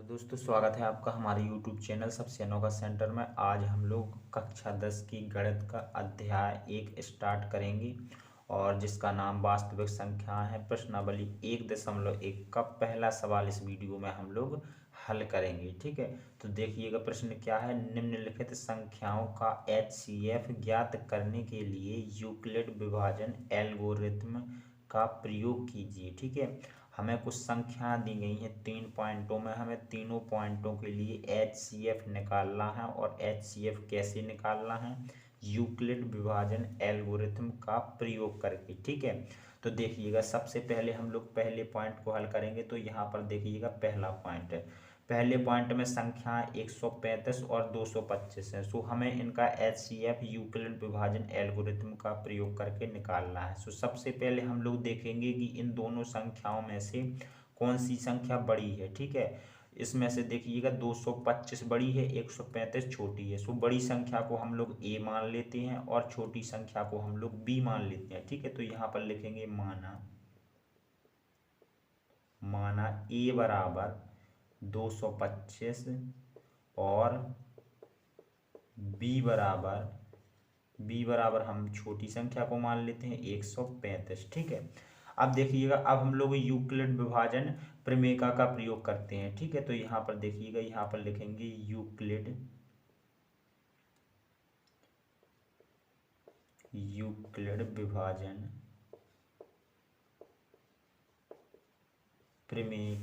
दोस्तों स्वागत है आपका हमारे YouTube चैनल सबसे अनोखा सेंटर में। आज हम लोग कक्षा 10 की गणित का अध्याय 1 स्टार्ट करेंगे और जिसका नाम वास्तविक संख्या है। प्रश्नावली 1.1 का पहला सवाल इस वीडियो में हम लोग हल करेंगे। ठीक है, तो देखिएगा प्रश्न क्या है। निम्नलिखित संख्याओं का HCF ज्ञात करने के लिए यूक्लिड विभाजन एल्गोरिथ्म का प्रयोग कीजिए। ठीक है, हमें कुछ संख्या दी गई हैं 3 पॉइंटों में। हमें तीनों पॉइंटों के लिए HCF निकालना है और HCF कैसे निकालना है, यूक्लिड विभाजन एल्गोरिथ्म का प्रयोग करके। ठीक है, तो देखिएगा सबसे पहले हम लोग पहले पॉइंट को हल करेंगे। तो यहाँ पर देखिएगा पहला पॉइंट है। पहले पॉइंट में संख्या 135 और 225 है। सो हमें इनका HCF यूक्लिड विभाजन एल्गोरिथ्म का प्रयोग करके निकालना है। सो सबसे पहले हम लोग देखेंगे कि इन दोनों संख्याओं में से कौन सी संख्या बड़ी है। ठीक है, इसमें से देखिएगा 225 बड़ी है, 135 छोटी है। सो बड़ी संख्या को हम लोग A मान लेते हैं और छोटी संख्या को हम लोग B मान लेते हैं। ठीक है, तो यहाँ पर लिखेंगे माना A बराबर 225 और बी बराबर हम छोटी संख्या को मान लेते हैं 135। ठीक है, अब देखिएगा अब हम लोग यूक्लिड विभाजन प्रमेय का प्रयोग करते हैं। ठीक है, तो यहाँ पर देखिएगा, यहाँ पर लिखेंगे यूक्लिड विभाजन प्रमेय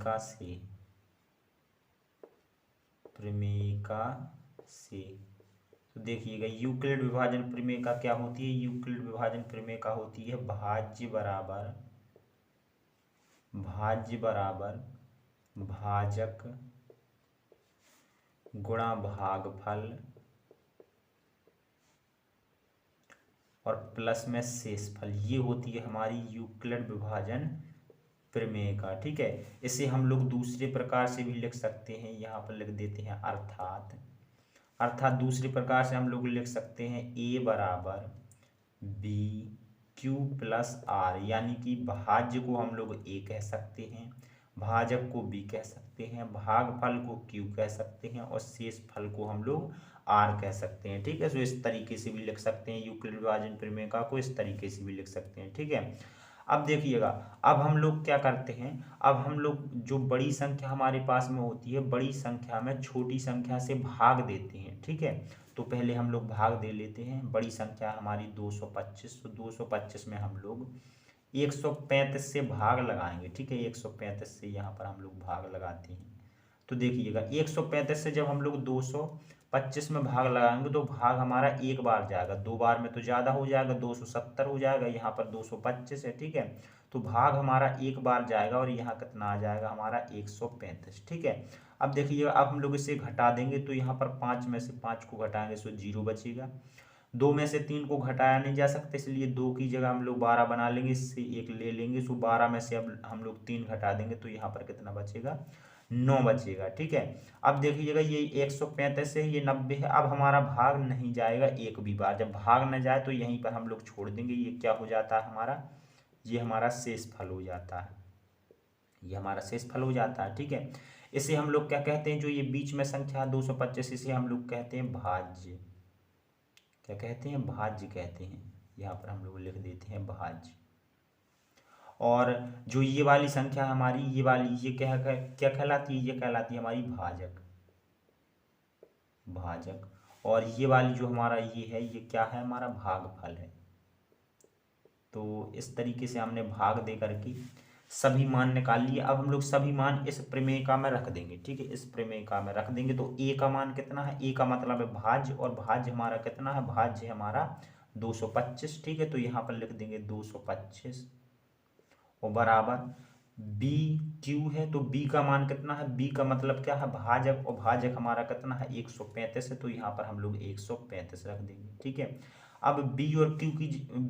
से। तो देखिएगा यूक्लिड विभाजन प्रमेय का क्या होती है, यूक्लिड विभाजन प्रमेय का होती है भाज्य बराबर भाजक गुणा भागफल और प्लस में शेषफल। ये होती है हमारी यूक्लिड विभाजन प्रमेय का। ठीक है, इसे हम लोग दूसरे प्रकार से भी लिख सकते हैं। यहाँ पर लिख देते हैं अर्थात दूसरे प्रकार से हम लोग लिख सकते हैं A बराबर BQ प्लस R, यानी कि भाज्य को हम लोग A कह सकते हैं, भाजक को B कह सकते हैं, भागफल को Q कह सकते हैं और शेषफल को हम लोग R कह सकते हैं। ठीक है, तो इस तरीके से भी लिख सकते हैं, यूक्लिड विभाजन प्रमेय को इस तरीके से भी लिख सकते हैं। ठीक है, अब देखिएगा अब हम लोग क्या करते हैं, अब हम लोग जो बड़ी संख्या हमारे पास में होती है, बड़ी संख्या में छोटी संख्या से भाग देते हैं। ठीक है, तो पहले हम लोग भाग दे लेते हैं। बड़ी संख्या हमारी 225, तो 225 में हम लोग 135 से भाग लगाएंगे। ठीक है, 135 से यहाँ पर हम लोग भाग लगाते हैं। तो देखिएगा 135 से जब हम लोग 225 में भाग लगाएंगे तो भाग हमारा एक बार जाएगा, दो बार में तो ज़्यादा हो जाएगा, 270 हो जाएगा। यहाँ पर 225 है। ठीक है, तो भाग हमारा एक बार जाएगा और यहाँ कितना आ जाएगा हमारा 135। ठीक है, अब देखिएगा अब हम लोग इसे घटा देंगे। तो यहाँ पर 5 में से 5 को घटाएंगे तो 0 बचेगा। 2 में से 3 को घटाया नहीं जा सकता, इसलिए 2 की जगह हम लोग 12 बना लेंगे, इससे 1 ले लेंगे। सो 12 में से अब हम लोग 3 घटा देंगे तो यहाँ पर कितना बचेगा, 9 बचेगा। ठीक है, अब देखिएगा ये 135 है, ये 90 है। अब हमारा भाग नहीं जाएगा एक भी बार। जब भाग न जाए तो यहीं पर हम लोग छोड़ देंगे। ये क्या हो जाता है हमारा, ये हमारा शेषफल हो जाता है, ये हमारा शेषफल हो जाता है। ठीक है, इसे हम लोग क्या कहते हैं, जो ये बीच में संख्या 225, इसे हम लोग कहते हैं भाज्य। क्या कहते हैं, भाज्य कहते हैं। यहाँ पर हम लोग लिख देते हैं भाज्य। और जो ये वाली संख्या हमारी, ये वाली, ये क्या कहलाती है, ये कहलाती है हमारी भाजक। और ये वाली जो हमारा ये है, ये क्या है, हमारा भागफल है। तो इस तरीके से हमने भाग दे करके सभी मान निकाल लिए। अब हम लोग सभी मान इस प्रमेय में रख देंगे। ठीक है, इस प्रमेय में रख देंगे। तो A का मान कितना है, A का मतलब है भाज्य, और भाज्य हमारा कितना है, भाज्य हमारा 225। ठीक है, तो यहाँ पर लिख देंगे 225 और बराबर BQ है। तो B का मान कितना है, B का मतलब क्या है, भाजक, और भाजक हमारा कितना है 135 है। तो यहाँ पर हम लोग 135 रख देंगे। ठीक है, अब B और Q की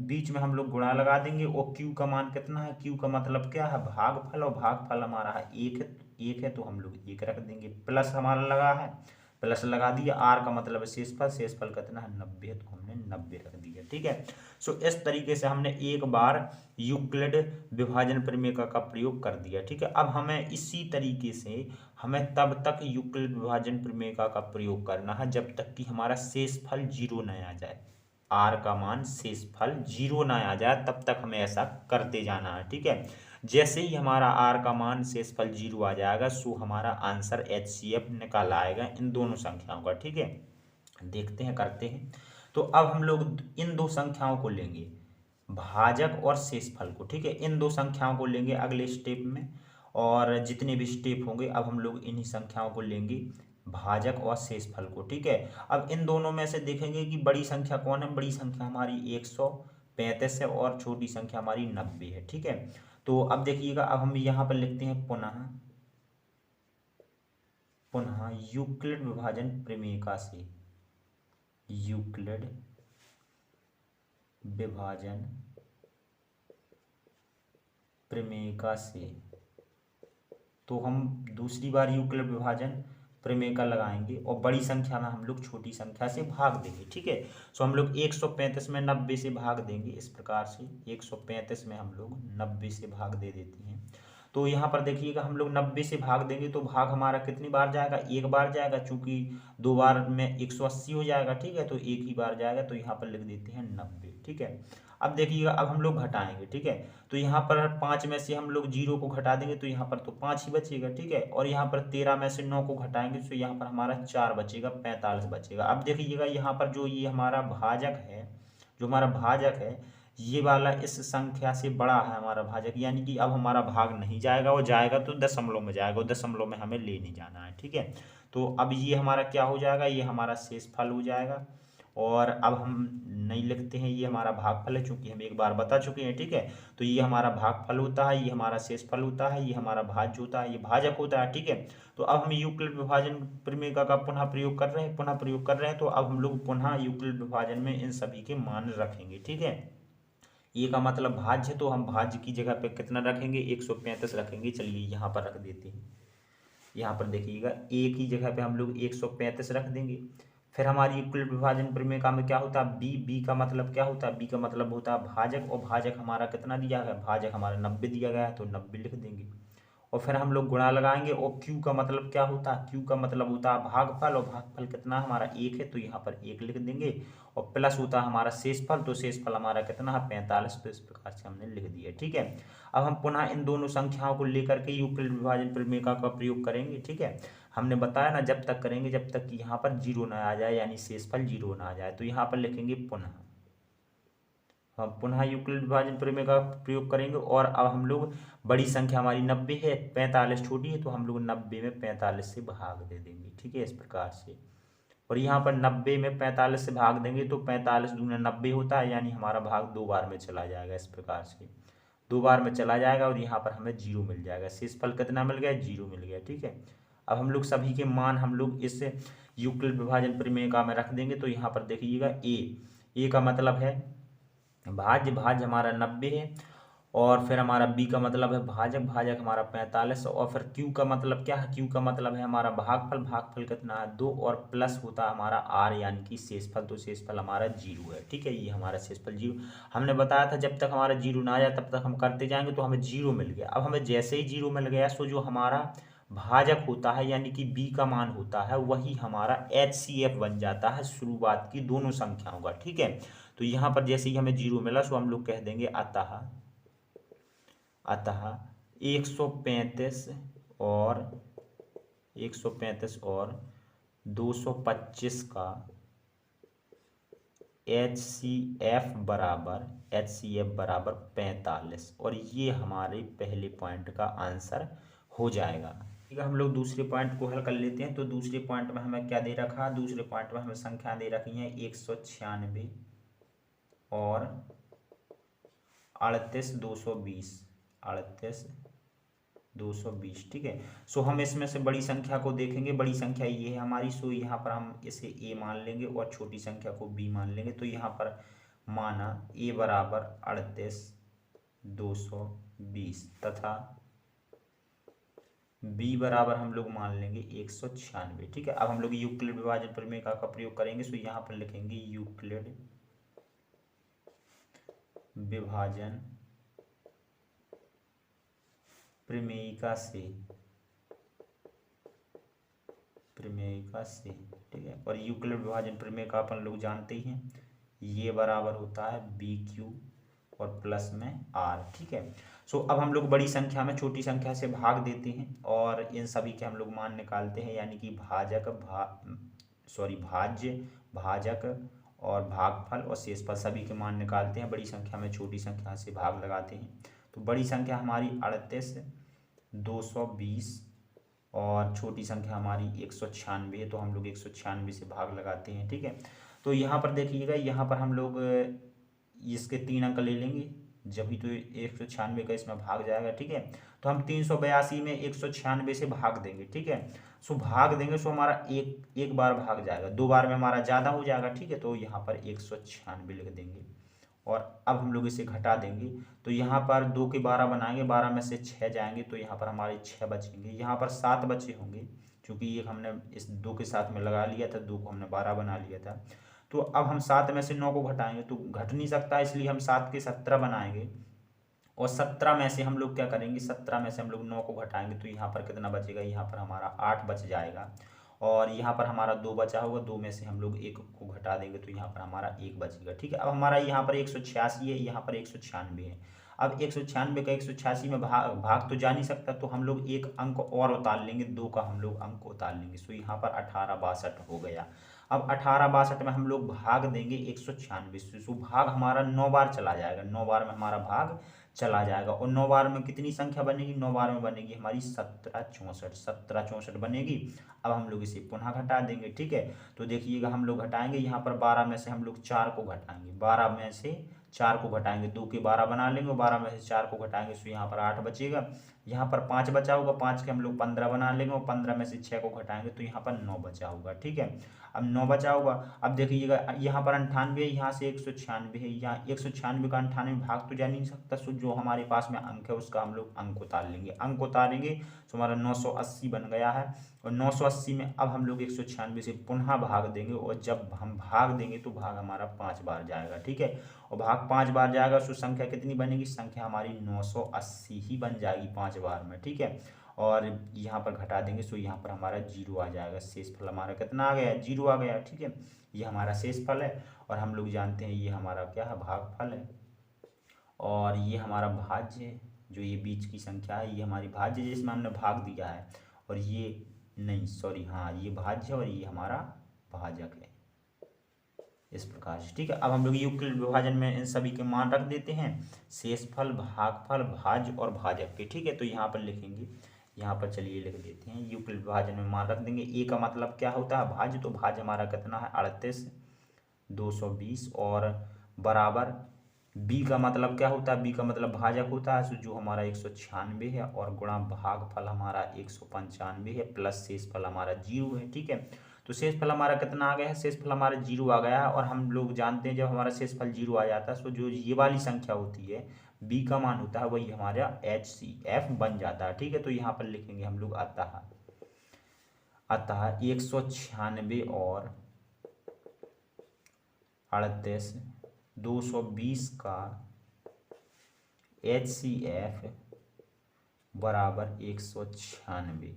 बीच में हम लोग गुणा लगा देंगे। और Q का मान कितना है, Q का मतलब क्या है, भागफल, और भागफल हमारा है 1 है, तो हम लोग 1 रख देंगे। प्लस हमारा लगा है, प्लस लगा दिया, आर का मतलब है शेषफल, शेषफल कितना है 90 है, तो हमने 90 रख दिया। ठीक है, सो इस तरीके से हमने एक बार यूक्लिड विभाजन प्रमेय का प्रयोग कर दिया। ठीक है, अब हमें इसी तरीके से हमें तब तक यूक्लिड विभाजन प्रमेय का प्रयोग करना है जब तक कि हमारा शेषफल 0 न आ जाए, आर का मान शेषफल 0 ना आ जाए तब तक हमें ऐसा करते जाना है। ठीक है, जैसे ही हमारा आर का मान शेषफल 0 आ जाएगा सो हमारा आंसर HCF निकल आएगा इन दोनों संख्याओं का। ठीक है, देखते हैं, करते हैं। तो अब हम लोग इन दो संख्याओं को लेंगे, भाजक और शेषफल को। ठीक है, इन दो संख्याओं को लेंगे अगले स्टेप में, और जितने भी स्टेप होंगे अब हम लोग इन्हीं संख्याओं को लेंगे, भाजक और शेषफल को। ठीक है, अब इन दोनों में से देखेंगे कि बड़ी संख्या कौन है। बड़ी संख्या हमारी 135 है और छोटी संख्या हमारी 90 है। ठीक है, तो अब देखिएगा, अब हम यहाँ पर लिखते हैं पुनः यूक्लिड विभाजन प्रमेय से, यूक्लिड विभाजन प्रमेय से, तो हम दूसरी बार यूक्लिड विभाजन प्रमेय का लगाएंगे और बड़ी संख्या में हम लोग छोटी संख्या से भाग देंगे। ठीक है, सो हम लोग 135 में 90 से भाग देंगे। इस प्रकार से 135 में हम लोग 90 से भाग दे देते हैं। तो यहाँ पर देखिएगा, हम लोग 90 से भाग देंगे तो भाग हमारा कितनी बार जाएगा, एक बार जाएगा, चूंकि दो बार में 180 हो जाएगा। ठीक है, तो एक ही बार जाएगा, तो यहाँ पर लिख देते हैं 90। ठीक है, अब देखिएगा, अब हम लोग घटाएंगे। ठीक है, तो यहाँ पर 5 में से हम लोग 0 को घटा देंगे तो यहाँ पर तो 5 ही बचेगा। ठीक है, और यहाँ पर 13 में से 9 को घटाएंगे तो यहाँ पर हमारा 4 बचेगा, 45 बचेगा। अब देखिएगा, यहाँ पर जो ये हमारा भाजक है, जो हमारा भाजक है, ये वाला इस संख्या से बड़ा है हमारा भाजक, यानी कि अब हमारा भाग नहीं जाएगा, वो जाएगा तो दशमलव में जाएगा, और दशमलव में हमें ले नहीं जाना है। ठीक है, तो अब ये हमारा क्या हो जाएगा, ये हमारा शेषफल हो जाएगा। और अब हम नहीं लिखते हैं, ये हमारा भागफल है, चूंकि हम एक बार बता चुके हैं। ठीक है, तो ये हमारा भागफल होता है, ये हमारा शेषफल होता है, ये हमारा भाज्य होता है, ये भाजक होता है। ठीक है, तो अब हम यूक्लिड विभाजन प्रमेय का पुनः प्रयोग कर रहे हैं, तो अब हम लोग पुनः यूक्लिड विभाजन में इन सभी के मान रखेंगे। ठीक है, ये का मतलब भाज्य, तो हम भाज्य की जगह पे कितना रखेंगे, 135 रखेंगे। चलिए यहाँ पर रख देते हैं। यहाँ पर देखिएगा, ए की जगह पे हम लोग 135 रख देंगे। फिर हमारी यूक्लिड विभाजन प्रमेय में क्या होता है, बी का मतलब क्या होता है, बी का मतलब होता है भाजक, और भाजक हमारा कितना दिया गया, भाजक हमारा 90 दिया गया है, तो 90 लिख देंगे। और फिर हम लोग गुणा लगाएंगे, और क्यू का मतलब क्या होता है, क्यू का मतलब होता है भागफल, और भागफल कितना हमारा 1 है, तो यहाँ पर 1 लिख देंगे। और प्लस होता है हमारा शेषफल, तो शेषफल हमारा कितना है 45, तो इस प्रकार से हमने लिख दिया। ठीक है, अब हम पुनः इन दोनों संख्याओं को लेकर के यूक्लिड विभाजन प्रमेय का प्रयोग करेंगे। ठीक है, हमने बताया ना, जब तक करेंगे जब तक कि यहाँ पर 0 ना आ जाए, यानी शेषफल 0 ना आ जाए। तो यहाँ पर लिखेंगे पुनः, हम पुनः यूक्लिड विभाजन प्रमेय का प्रयोग करेंगे। और अब हम लोग, बड़ी संख्या हमारी 90 है, 45 छोटी है, तो हम लोग 90 में 45 से भाग दे देंगे। ठीक है, इस प्रकार से। और यहाँ पर 90 में 45 से भाग देंगे तो 45 दूना 90 होता है, यानी हमारा भाग दो बार में चला जाएगा। इस प्रकार से दो बार में चला जाएगा, और यहाँ पर हमें 0 मिल जाएगा। शेषफल कितना मिल गया, 0 मिल गया। ठीक है, अब हम लोग सभी के मान हम लोग इस यूक्लिड विभाजन प्रमेय का में रख देंगे। तो यहाँ पर देखिएगा, ए का मतलब है भाज्य, भाज्य हमारा 90 है, और फिर हमारा बी का मतलब है भाजक, भाजक हमारा 45, और फिर क्यू का मतलब क्या है, क्यू का मतलब है हमारा भागफल, भागफल कितना है 2, और प्लस होता है हमारा आर यानी कि शेषफल, तो शेषफल हमारा 0 है। ठीक है, ये हमारा शेषफल 0, हमने बताया था जब तक हमारा 0 ना आ जाए तब तक हम करते जाएंगे, तो हमें 0 मिल गया। अब हमें जैसे ही 0 मिल गया, सो जो हमारा भाजक होता है यानी कि बी का मान होता है, वही हमारा HCF बन जाता है शुरुआत की दोनों संख्याओं का। ठीक है, तो यहाँ पर जैसे ही हमें 0 मिला, सो हम लोग कह देंगे अतः 135 और 225 का HCF बराबर 45, और ये हमारे पहले पॉइंट का आंसर हो जाएगा। ठीक है, हम लोग दूसरे पॉइंट को हल कर लेते हैं। तो दूसरे पॉइंट में हमें क्या दे रखा है, दूसरे पॉइंट में हमें संख्या दे रखी है 196 और 38,220। ठीक है, सो हम इसमें से बड़ी संख्या को देखेंगे। बड़ी संख्या ये है हमारी, सो यहाँ पर हम इसे ए मान लेंगे और छोटी संख्या को बी मान लेंगे। तो यहाँ पर माना ए बराबर 38,220 तथा बी बराबर हम लोग मान लेंगे 196। ठीक है, अब हम लोग यूक्लिड विभाजन प्रमेय का प्रयोग करेंगे। सो यहाँ पर लिखेंगे यूक्लिड विभाजन प्रमेयिका से ठीक है, और यूक्लिड विभाजन प्रमेय का अपन लोग जानते ही हैं, ये बराबर होता है बी क्यू और प्लस में आर। ठीक है, सो अब हम लोग बड़ी संख्या में छोटी संख्या से भाग देते हैं और इन सभी के हम लोग मान निकालते हैं, यानी कि भाज्य, भाजक और भागफल और शेषफल सभी के मान निकालते हैं। बड़ी संख्या में छोटी संख्या से भाग लगाते हैं। तो बड़ी संख्या हमारी 38, 220 और छोटी संख्या हमारी 196 है, तो हम लोग 196 से भाग लगाते हैं। ठीक है, तो यहाँ पर देखिएगा, यहाँ पर हम लोग इसके 3 अंक ले लेंगे, जब भी तो 196 का इसमें भाग जाएगा। ठीक है, तो हम 382 में 196 से भाग देंगे। ठीक है, सो भाग देंगे, सो हमारा एक बार भाग जाएगा, 2 बार में हमारा ज़्यादा हो जाएगा। ठीक है, तो यहाँ पर 196 लिख देंगे और अब हम लोग इसे घटा देंगे। तो यहाँ पर 2 के 12 बनाएंगे, 12 में से 6 जाएंगे, तो यहाँ पर हमारे 6 बचेंगे। यहाँ पर 7 बचे होंगे, क्योंकि एक हमने इस 2 के साथ में लगा लिया था, 2 को हमने 12 बना लिया था। तो अब हम 7 में से 9 को घटाएंगे, तो घट नहीं सकता, इसलिए हम 7 के 17 बनाएंगे और 17 में से हम लोग क्या करेंगे, 17 में से हम लोग 9 को घटाएंगे, तो यहाँ पर कितना बचेगा, यहाँ पर हमारा 8 बच जाएगा। और यहाँ पर हमारा 2 बचा होगा, 2 में से हम लोग 1 को घटा देंगे, तो यहाँ पर हमारा 1 बचेगा। ठीक है, अब हमारा यहाँ पर 186 है, यहाँ पर 196 है। अब 196 का 186 में भाग तो जा नहीं सकता, तो हम लोग एक अंक और उतार लेंगे, 2 का हम लोग अंक उतार लेंगे। सो यहाँ पर 1862 हो गया। अब 1862 में हम लोग भाग देंगे 196 से, सो भाग हमारा 9 बार चला जाएगा, 9 बार में हमारा भाग चला जाएगा। और 9 बार में कितनी संख्या बनेगी, 9 बार में बनेगी हमारी 1764 बनेगी। अब हम लोग इसे पुनः घटा देंगे। ठीक है, तो देखिएगा हम लोग घटाएंगे, यहाँ पर 12 में से हम लोग 4 को घटाएंगे, 12 में से 4 को घटाएंगे, 2 के 12 बना लेंगे और 12 में से 4 को घटाएंगे, तो यहाँ पर 8 बचेगा। यहाँ पर 5 बचा होगा, 5 के हम लोग 15 बना लेंगे और 15 में से 6 को घटाएंगे, तो यहाँ पर 9 बचा होगा। ठीक है, अब 9 बचा होगा। अब देखिएगा यहाँ पर 98 है, यहाँ से 196 है, यहाँ 196 का 98 भाग तो जा नहीं सकता, सो जो हमारे पास में अंक है उसका हम लोग अंक उतार लेंगे, अंक उतारेंगे तो हमारा 980 बन गया है। और 980 में अब हम लोग 196 से पुनः भाग देंगे, और जब हम भाग देंगे तो भाग हमारा 5 बार जाएगा। ठीक है, और भाग 5 बार जाएगा, सो संख्या कितनी बनेगी, संख्या हमारी 980 ही बन जाएगी 5 बार में। ठीक है, और यहाँ पर घटा देंगे, सो यहाँ पर हमारा 0 आ जाएगा। शेषफल हमारा कितना आ गया, 0 आ गया। ठीक है, ये हमारा शेषफल है, और हम लोग जानते हैं ये हमारा क्या है, भागफल है। और ये हमारा भाज्य है, जो ये बीच की संख्या है, ये हमारी भाज्य है जिसमें हमने भाग दिया है। और ये नहीं, सॉरी, हाँ, ये भाज्य है और ये हमारा भाजक है, इस प्रकार से। ठीक है, अब हम लोग यूक्लिड विभाजन में इन सभी के मान रख देते हैं, शेषफल, भागफल, भाज्य और भाजक के। ठीक है, तो यहाँ पर लिखेंगे, यहाँ पर चलिए लिख देते हैं, यूक्लिड विभाजन में मान रख देंगे। ए का मतलब क्या होता है, भाज्य, तो भाज्य हमारा कितना है, 38, 220 और बराबर। बी का मतलब क्या होता है, बी का मतलब भाजक होता है, जो हमारा 196 है, और गुणा भागफल हमारा 195 है, प्लस शेषफल हमारा 0 है। ठीक है, तो शेषफल हमारा कितना आ गया है, शेषफल हमारा 0 आ गया है। और हम लोग जानते हैं जब हमारा शेषफल 0 आ जाता है, तो जो ये वाली संख्या होती है, बी का मान होता है, वही हमारा HCF बन जाता है। ठीक है, तो यहाँ पर लिखेंगे हम लोग अतः 196 और 38, 220 का HCF बराबर 196,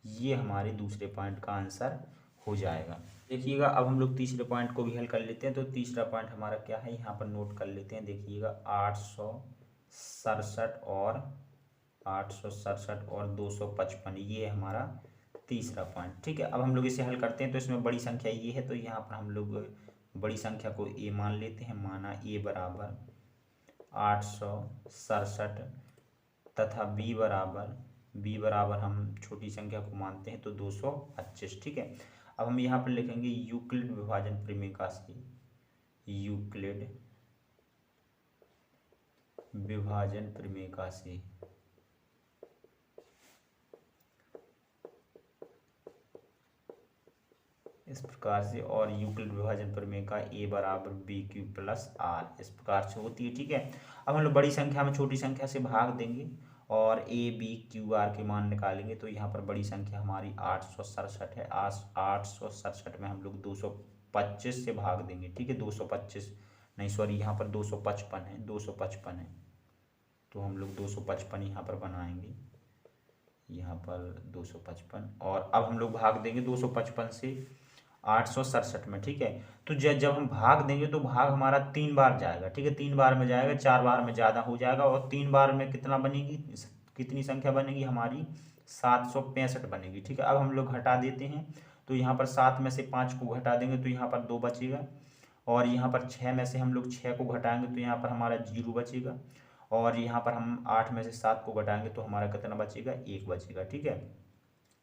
ये हमारे दूसरे पॉइंट का आंसर हो जाएगा। देखिएगा, अब हम लोग तीसरे पॉइंट को भी हल कर लेते हैं। तो तीसरा पॉइंट हमारा क्या है, यहाँ पर नोट कर लेते हैं। देखिएगा, 867 और 255, ये हमारा तीसरा पॉइंट। ठीक है, अब हम लोग इसे हल करते हैं। तो इसमें बड़ी संख्या ये है, तो यहाँ पर हम लोग बड़ी संख्या को ए मान लेते हैं। माना ए बराबर 867 तथा बी बराबर हम छोटी संख्या को मानते हैं, तो 225। ठीक है, अब हम यहाँ पर लिखेंगे यूक्लिड विभाजन प्रमेय से, यूक्लिड विभाजन प्रमेय से इस प्रकार से, और यूक्लिड विभाजन प्रमेय का ए बराबर BQ प्लस आर, इस प्रकार से होती है। ठीक है, अब हम लोग बड़ी संख्या में छोटी संख्या से भाग देंगे और ए बी क्यू आर के मान निकालेंगे तो यहाँ पर बड़ी संख्या हमारी 867 है। 867 में हम लोग 225 से भाग देंगे, ठीक है। 225 नहीं, सॉरी, यहाँ पर 255 है, 255 है, तो हम लोग 255 यहाँ पर बनाएंगे, यहाँ पर 255। और अब हम लोग भाग देंगे 255 से 867 में, ठीक है। तो जब हम भाग देंगे तो भाग हमारा 3 बार जाएगा, ठीक है। 3 बार में जाएगा, 4 बार में ज़्यादा हो जाएगा, और 3 बार में कितना बनेगी, कितनी संख्या बनेगी हमारी, 765 बनेगी, ठीक है। अब हम लोग घटा देते हैं, तो यहाँ पर 7 में से 5 को घटा देंगे तो यहाँ पर 2 बचेगा, और यहाँ पर 6 में से हम लोग 6 को घटाएंगे तो यहाँ पर हमारा 0 बचेगा, और यहाँ पर हम 8 में से 7 को घटाएंगे तो हमारा कितना बचेगा, 1 बचेगा, ठीक है।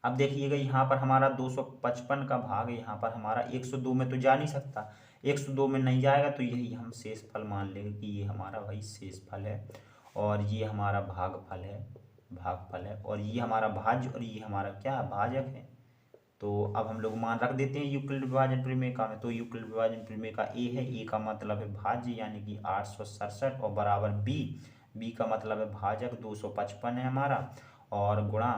अब देखिएगा यहाँ पर हमारा 255 का भाग यहाँ पर हमारा 102 में तो जा नहीं सकता, 102 में नहीं जाएगा, तो यही हम शेष फल मान लेंगे कि ये हमारा वही शेष फल है, और ये हमारा भागफल है, भागफल है, और ये हमारा भाज्य, और ये हमारा क्या भाजक है। तो अब हम लोग मान रख देते हैं यूक्लिड विभाजन प्रमेय का में। तो यूक्लिड विभाजन प्रमेय का ए है, ए का मतलब है भाज्य यानी कि 867, और बराबर बी, बी का मतलब है भाजक 255 है हमारा, और गुणा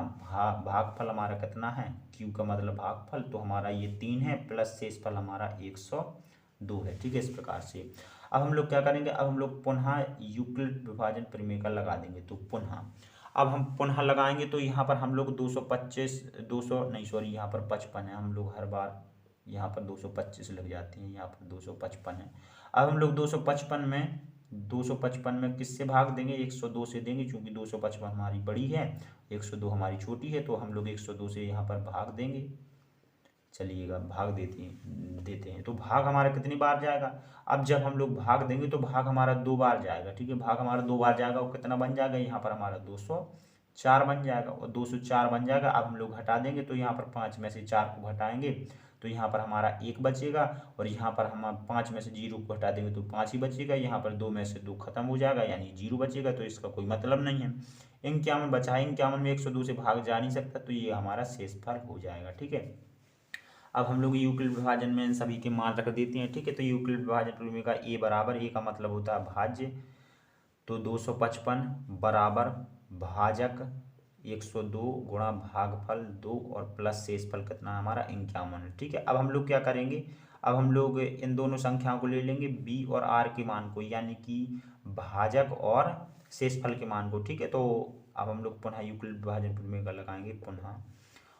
भागफल हमारा कितना है, क्यू का मतलब भागफल, तो हमारा ये 3 है, प्लस शेषफल हमारा 102 है, ठीक है। इस प्रकार से अब हम लोग क्या करेंगे, अब हम लोग पुनः यूक्लिड विभाजन प्रमेय का लगा देंगे। तो पुनः अब हम पुनः लगाएंगे तो यहाँ पर हम लोग 225 200 नहीं, सॉरी, यहाँ पर 55 है, हम लोग हर बार यहाँ पर 225 लग जाते हैं, यहाँ पर 255 है। अब हम लोग 255 में किससे भाग देंगे, 102 से देंगे, क्योंकि 255 हमारी बड़ी है, 102 हमारी छोटी है, तो हम लोग 102 से यहाँ पर भाग देंगे। चलिएगा भाग देते हैं तो भाग हमारा कितनी बार जाएगा, अब जब हम लोग भाग देंगे तो भाग हमारा 2 बार जाएगा, ठीक है। भाग हमारा 2 बार जाएगा, और कितना बन जाएगा, यहाँ पर हमारा 204 बन जाएगा, और 204 बन जाएगा। अब हम लोग हटा देंगे तो यहाँ पर 5 में से 4 को घटाएंगे तो यहाँ पर हमारा 1 बचेगा, और यहाँ पर हम 5 में से 0 को हटा देंगे तो 5 ही बचेगा, यहाँ पर 2 में से 2 खत्म हो जाएगा यानी 0 बचेगा, तो इसका कोई मतलब नहीं है। 51 बचा है, 51 में 102 से भाग जा नहीं सकता, तो ये हमारा शेषफल हो जाएगा, ठीक है। अब हम लोग यूक्लिड विभाजन में इन सभी के मान रख देते हैं, ठीक है। तो यूक्लिड विभाजन प्रमेय का ए बराबर, ए का मतलब होता है भाज्य, तो 255 बराबर भाजक 102 गुणा भागफल 2, और प्लस शेषफल कितना हमारा 51, ठीक है। अब हम लोग क्या करेंगे, अब हम लोग इन दोनों संख्याओं को ले लेंगे, बी और आर के मान को, यानी कि भाजक और शेषफल के मान को, ठीक है। तो अब हम लोग पुनः यूक्लिड विभाजन प्रमेय का लगाएंगे पुनः,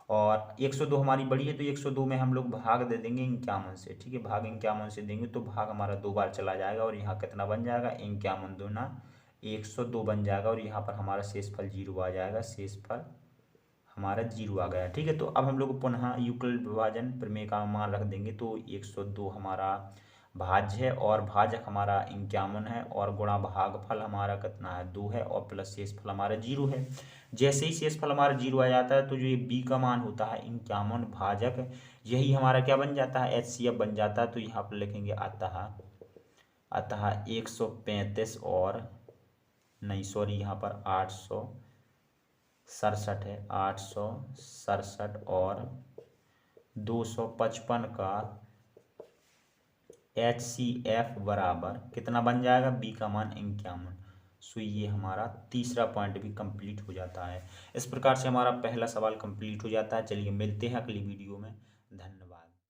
और 102 हमारी बड़ी है, तो 102 में हम लोग भाग दे देंगे 51 से, ठीक है। भाग 51 से देंगे तो भाग हमारा 2 बार चला जाएगा, और यहाँ कितना बन जाएगा, 51 दूना 102 बन जाएगा, और यहाँ पर हमारा शेषफल 0 आ जाएगा, शेषफल हमारा 0 आ गया, ठीक है। तो अब हम लोग पुनः यूक्लिड विभाजन प्रमेय का मान रख देंगे, तो 102 हमारा भाज्य है, और भाजक हमारा 51 है, और गुणा भागफल हमारा कितना है, 2 है, और प्लस शेषफल हमारा 0 है। जैसे ही शेषफल हमारा 0 आ जाता है तो जो ये बी का मान होता है 51 भाजक, यही हमारा क्या बन जाता है, HCF बन जाता है। तो यहाँ पर लिखेंगे अतः 135, और नहीं, सॉरी, यहाँ पर 867 है, 867 और 255 का HCF बराबर कितना बन जाएगा, बी का मान 51। सो ये हमारा तीसरा पॉइंट भी कंप्लीट हो जाता है। इस प्रकार से हमारा पहला सवाल कंप्लीट हो जाता है। चलिए मिलते हैं अगली वीडियो में, धन्यवाद।